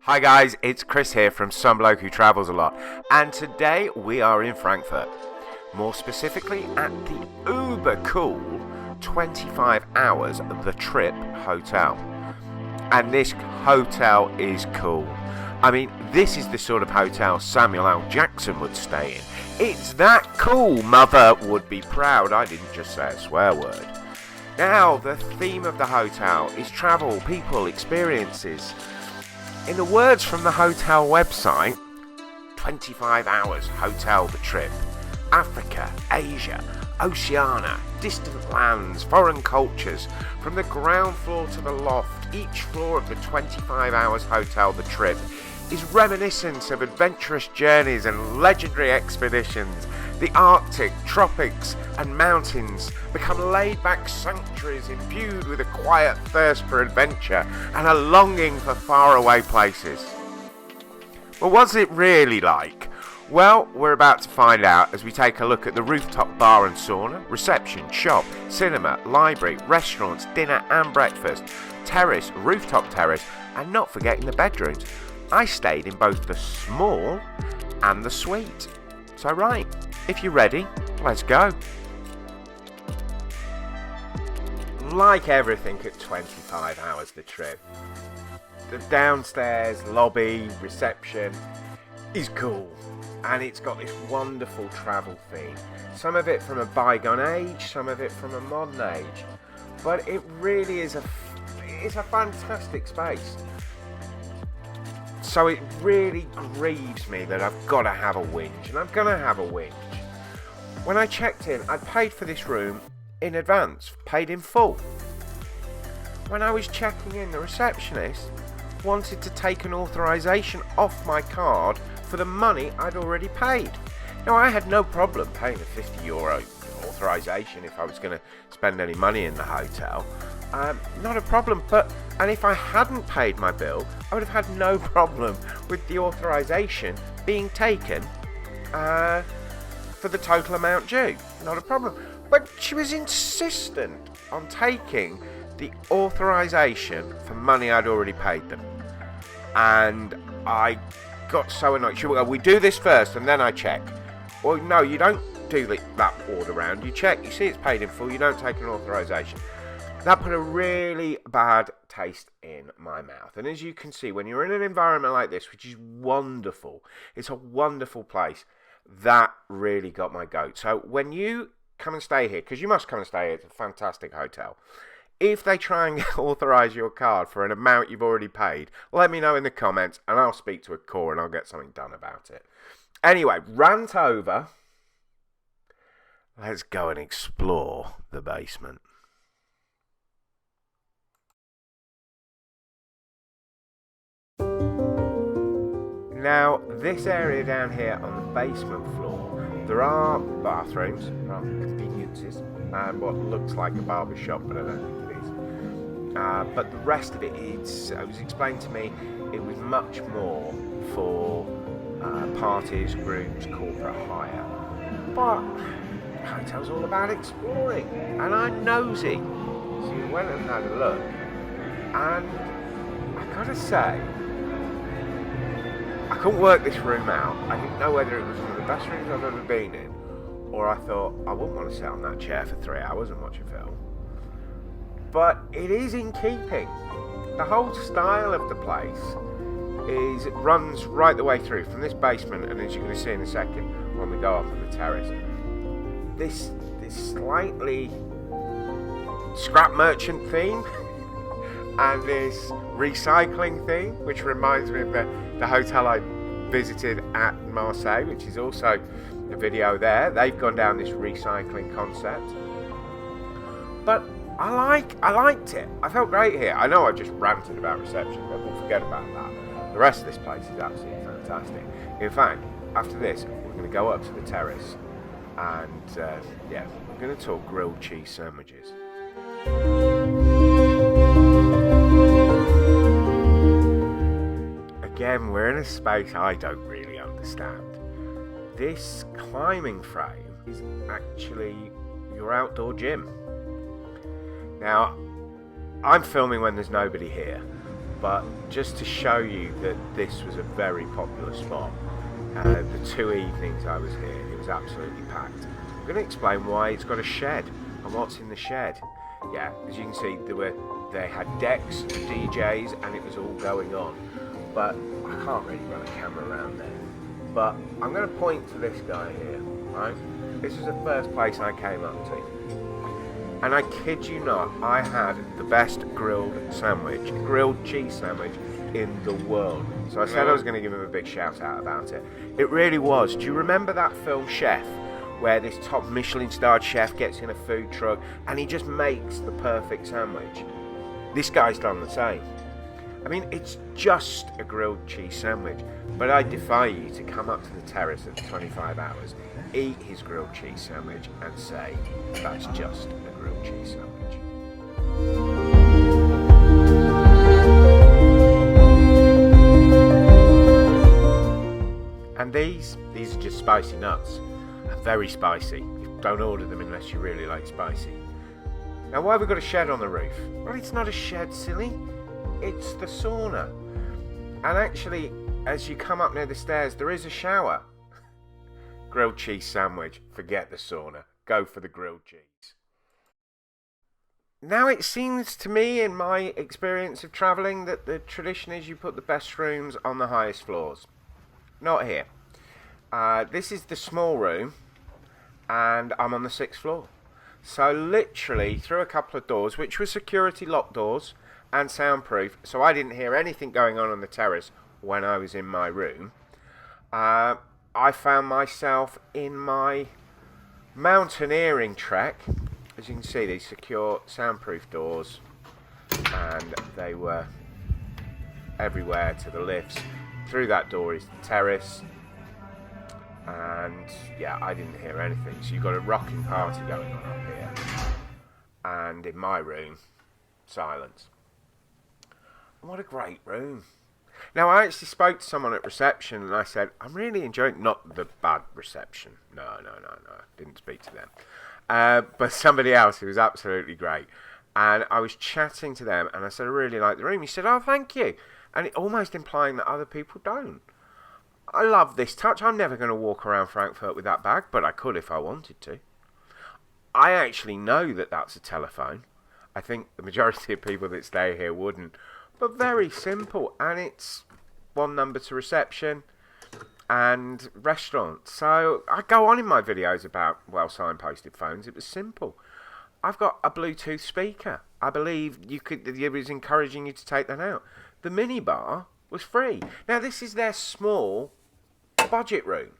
Hi guys, it's Chris here from Some Bloke Who Travels a Lot, and today we are in Frankfurt. More specifically at the uber cool 25 hours The Trip Hotel. And this hotel is cool. I mean, this is the sort of hotel Samuel L. Jackson would stay in. It's that cool, mother would be proud. I didn't just say a swear word. Now, the theme of the hotel is travel, people, experiences. In the words from the hotel website, 25 hours hotel The Trip. Africa, Asia, Oceania, distant lands, foreign cultures. From the ground floor to the loft, each floor of the 25 hours hotel The Trip is reminiscent of adventurous journeys and legendary expeditions. The Arctic, tropics and mountains become laid-back sanctuaries imbued with a quiet thirst for adventure and a longing for faraway places. Well, what's it really like? Well, we're about to find out as we take a look at the rooftop bar and sauna, reception, shop, cinema, library, restaurants, dinner and breakfast, terrace, rooftop terrace, and not forgetting the bedrooms. I stayed in both the small and the suite. So right, if you're ready, let's go. Like everything at 25 hours The Trip, the downstairs lobby reception is cool, and it's got this wonderful travel theme. Some of it from a bygone age, some of it from a modern age, but it really is it's a fantastic space. So it really grieves me that I've got to have a whinge, and I'm going to have a whinge. When I checked in, I paid for this room in advance, paid in full. When I was checking in, the receptionist wanted to take an authorization off my card for the money I'd already paid. Now, I had no problem paying a €50 authorization if I was going to spend any money in the hotel. Not a problem, and if I hadn't paid my bill, I would have had no problem with the authorization being taken for the total amount due. Not a problem. But she was insistent on taking the authorization for money I'd already paid them. And I got so annoyed. She went, we do this first and then I check. Well, no, you don't do that order round. You check, you see it's paid in full, you don't take an authorization. That put a really bad taste in my mouth. And as you can see, when you're in an environment like this, which is wonderful, it's a wonderful place, that really got my goat. So when you come and stay here, because you must come and stay here, it's a fantastic hotel. If they try and authorize your card for an amount you've already paid, let me know in the comments and I'll speak to a core and I'll get something done about it. Anyway, rant over. Let's go and explore the basement. Now, this area down here on the basement floor, there are bathrooms, there are conveniences, and what looks like a barber shop, but I don't think it is. But the rest of it, it was explained to me, it was much more for parties, groups, corporate hire. But the hotel's all about exploring, and I'm nosy. So we went and had a look, and I gotta say, I couldn't work this room out. I didn't know whether it was one of the best rooms I've ever been in, or I thought I wouldn't want to sit on that chair for 3 hours and watch a film. But it is in keeping. The whole style of the place runs right the way through from this basement, and as you're going to see in a second when we go up on the terrace, this slightly scrap merchant theme and this recycling theme, which reminds me of the hotel I visited at Marseille, which is also a video there. They've gone down this recycling concept. But I liked it. I felt great here. I know I just ranted about reception, but we'll forget about that. The rest of this place is absolutely fantastic. In fact, after this, we're going to go up to the terrace and we're going to talk grilled cheese sandwiches. Again, we're in a space I don't really understand. This climbing frame is actually your outdoor gym. Now, I'm filming when there's nobody here, but just to show you that this was a very popular spot. The 2 evenings I was here, it was absolutely packed. I'm going to explain why it's got a shed and what's in the shed. Yeah, as you can see, they had decks, DJs, and it was all going on. But I can't really run a camera around there. But I'm going to point to this guy here, right? This is the first place I came up to. And I kid you not, I had the best grilled cheese sandwich in the world. So I said I was going to give him a big shout out about it. It really was. Do you remember that film Chef, where this top Michelin starred chef gets in a food truck and he just makes the perfect sandwich? This guy's done the same. I mean, it's just a grilled cheese sandwich, but I defy you to come up to the Terrace at 25 hours, eat his grilled cheese sandwich and say, that's just a grilled cheese sandwich. And these are just spicy nuts. Very spicy. Don't order them unless you really like spicy. Now, why have we got a shed on the roof? Well, it's not a shed, silly. It's the sauna. And actually, as you come up near the stairs, there is a shower. Grilled cheese sandwich. Forget the sauna. Go for the grilled cheese. Now, it seems to me, in my experience of travelling, that the tradition is you put the best rooms on the highest floors. Not here. This is the small room, and I'm on the 6th floor. So literally through a couple of doors, which were security locked doors and soundproof, so I didn't hear anything going on the terrace when I was in my room, I found myself in my mountaineering trek. As you can see, these secure soundproof doors, and they were everywhere to the lifts. Through that door is the terrace, and yeah, I didn't hear anything. So you've got a rocking party going on up here, and in my room, silence. And what a great room. Now, I actually spoke to someone at reception, and I said, I'm really enjoying, not the bad reception, no, didn't speak to them, but somebody else who was absolutely great. And I was chatting to them, and I said, I really like the room. He said, oh, thank you. And it almost implying that other people don't. I love this touch. I'm never going to walk around Frankfurt with that bag, but I could if I wanted to. I actually know that that's a telephone. I think the majority of people that stay here wouldn't. But very simple. And it's one number to reception and restaurant. So I go on in my videos about well signposted phones. It was simple. I've got a Bluetooth speaker. I believe it was encouraging you to take that out. The minibar was free. Now, this is their small budget room.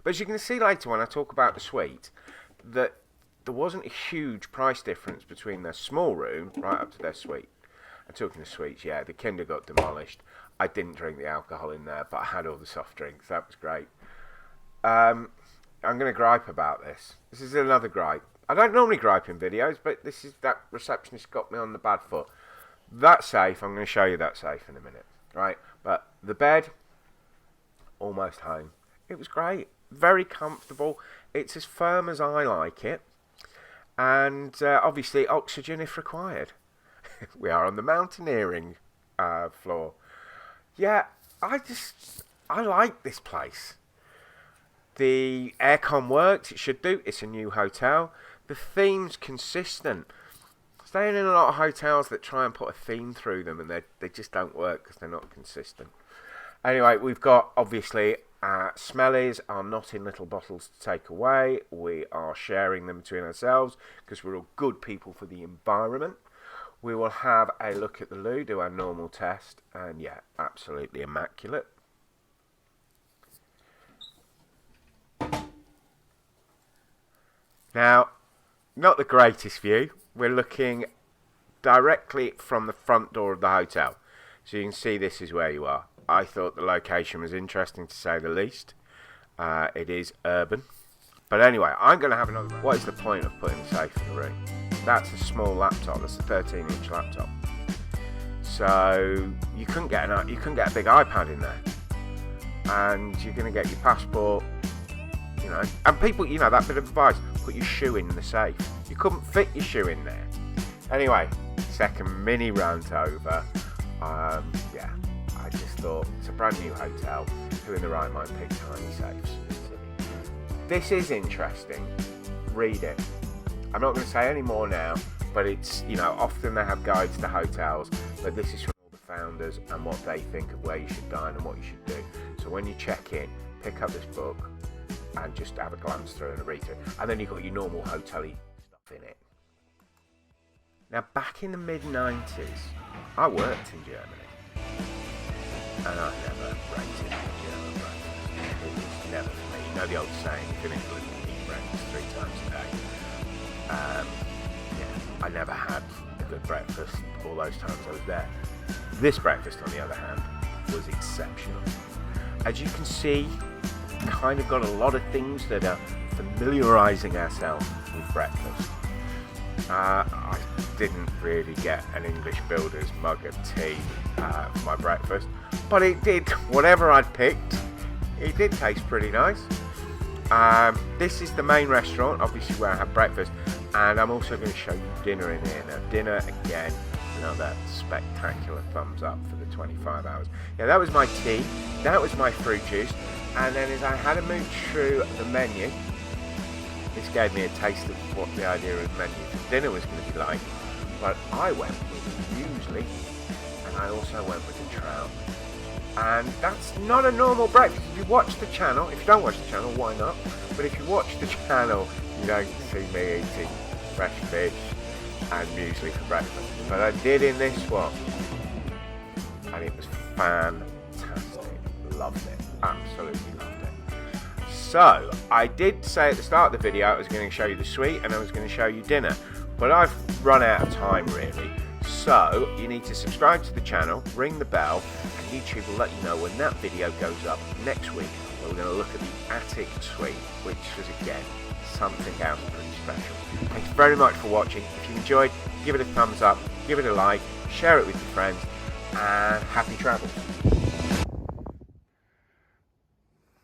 But as you can see later when I talk about the suite, that there wasn't a huge price difference between their small room right up to their suite. I'm talking the suites, yeah. The Kinder got demolished. I didn't drink the alcohol in there, but I had all the soft drinks. That was great. I'm going to gripe about this. This is another gripe. I don't normally gripe in videos, but that receptionist got me on the bad foot. That safe, I'm going to show you that safe in a minute, right? But the bed, almost home. It was great, very comfortable. It's as firm as I like it, and obviously oxygen if required. We are on the mountaineering floor. Yeah, I like this place. The aircon worked, it should do. It's a new hotel. The theme's consistent. Staying in a lot of hotels that try and put a theme through them and they just don't work because they're not consistent. Anyway, we've got, obviously, smellies are not in little bottles to take away. We are sharing them between ourselves because we're all good people for the environment. We will have a look at the loo, do our normal test, and yeah, absolutely immaculate. Now, not the greatest view. We're looking directly from the front door of the hotel. So you can see this is where you are. I thought the location was interesting to say the least. It is urban. But anyway, I'm going to have another... What is the point of putting the safe in the room? That's a small laptop. That's a 13-inch laptop. So you couldn't get a big iPad in there. And you're going to get your passport, you know. And people, you know, that bit of advice, put your shoe in the safe. You couldn't fit your shoe in there. Anyway, second mini rant over. Yeah, I just thought it's a brand new hotel. Who in the right mind picked tiny safes? This is interesting. Read it. I'm not going to say any more now, but it's, you know, often they have guides to hotels, but this is from all the founders and what they think of where you should dine and what you should do. So when you check in, pick up this book and just have a glance through and a read through. And then you've got your normal hotel-y stuff in it. Now, back in the mid-90s, I worked in Germany. And I never rated German breakfast. It was never for me. You know the old saying, if you're in England, you eat breakfast 3 times a day. Yeah, I never had a good breakfast all those times I was there. This breakfast, on the other hand, was exceptional. As you can see, kind of got a lot of things that are familiarising ourselves with breakfast. I didn't really get an English builder's mug of tea for my breakfast, but it did, whatever I'd picked, it did taste pretty nice. This is the main restaurant, obviously, where I had breakfast, and I'm also going to show you dinner in here. Now, dinner, again, another spectacular thumbs up for the 25 hours. Yeah, that was my tea, that was my fruit juice, and then as I had a mooch through the menu, this gave me a taste of what the idea of the menu for dinner was going to be like. But I went with the muesli, and I also went with the trout. And that's not a normal breakfast. If you watch the channel, if you don't watch the channel, why not? But if you watch the channel, you don't see me eating fresh fish and muesli for breakfast. But I did in this one, and it was fantastic. Loved it, absolutely loved it. So, I did say at the start of the video I was going to show you the suite and I was going to show you dinner, but I've run out of time really. So, you need to subscribe to the channel, ring the bell, and YouTube will let you know when that video goes up next week. We're going to look at the attic suite, which was again something else pretty special. Thanks very much for watching. If you enjoyed, give it a thumbs up, give it a like, share it with your friends, and happy travels.